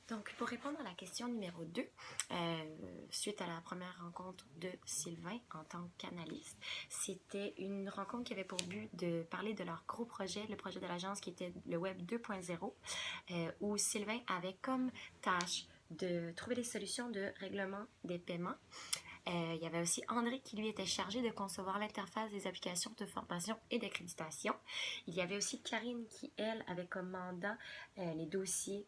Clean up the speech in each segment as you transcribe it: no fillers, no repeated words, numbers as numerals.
Donc, pour répondre à la question numéro 2, suite à la première rencontre de Sylvain en tant qu'analyste, c'était une rencontre qui avait pour but de parler de leur gros projet, le projet de l'agence qui était le Web 2.0, où Sylvain avait comme tâche de trouver des solutions de règlement des paiements. Il y avait aussi André qui lui était chargé de concevoir l'interface des applications de formation et d'accréditation. Il y avait aussi Karine qui, elle, avait comme mandat les dossiers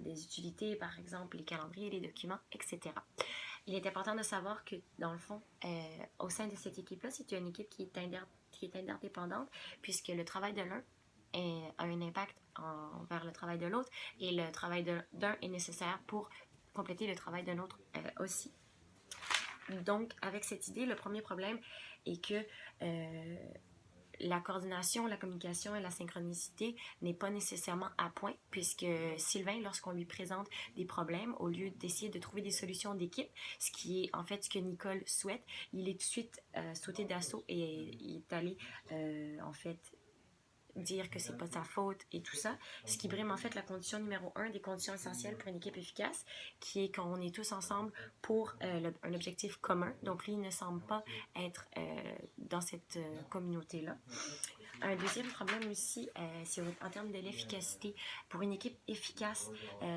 des utilités, par exemple les calendriers, les documents, etc. Il est important de savoir que, dans le fond, au sein de cette équipe-là, c'est une équipe qui est interdépendante, puisque le travail de l'un a un impact envers le travail de l'autre, et le travail d'un est nécessaire pour compléter le travail d'un autre aussi. Donc, avec cette idée, le premier problème est que la coordination, la communication et la synchronicité n'est pas nécessairement à point, puisque Sylvain, lorsqu'on lui présente des problèmes, au lieu d'essayer de trouver des solutions d'équipe, ce qui est en fait ce que Nicole souhaite, il est tout de suite sauté d'assaut et il est allé en fait dire que c'est pas sa faute et tout ça, ce qui brime en fait la condition numéro 1 des conditions essentielles pour une équipe efficace, qui est qu'on est tous ensemble pour un objectif commun. Donc lui, il ne semble pas être dans cette communauté-là. Un deuxième problème aussi, c'est en termes de l'efficacité. Pour une équipe efficace,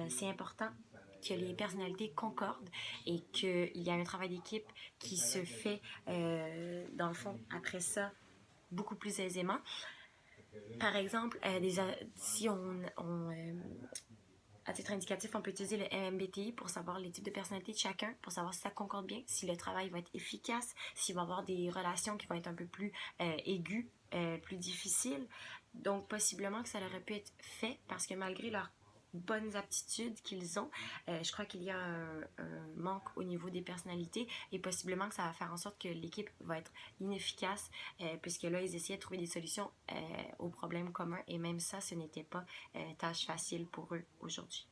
c'est important que les personnalités concordent et qu'il y a un travail d'équipe qui se fait, dans le fond, après ça, beaucoup plus aisément. Par exemple, si à titre indicatif, on peut utiliser le MMBTI pour savoir les types de personnalités de chacun, pour savoir si ça concorde bien, si le travail va être efficace, s'il va y avoir des relations qui vont être un peu plus aiguës, plus difficiles. Donc, possiblement que ça aurait pu être fait parce que malgré leurs bonnes aptitudes qu'ils ont, je crois qu'il y a un manque au niveau des personnalités et possiblement que ça va faire en sorte que l'équipe va être inefficace puisque là, ils essayaient de trouver des solutions aux problèmes communs et même ça, ce n'était pas tâche facile pour eux aujourd'hui.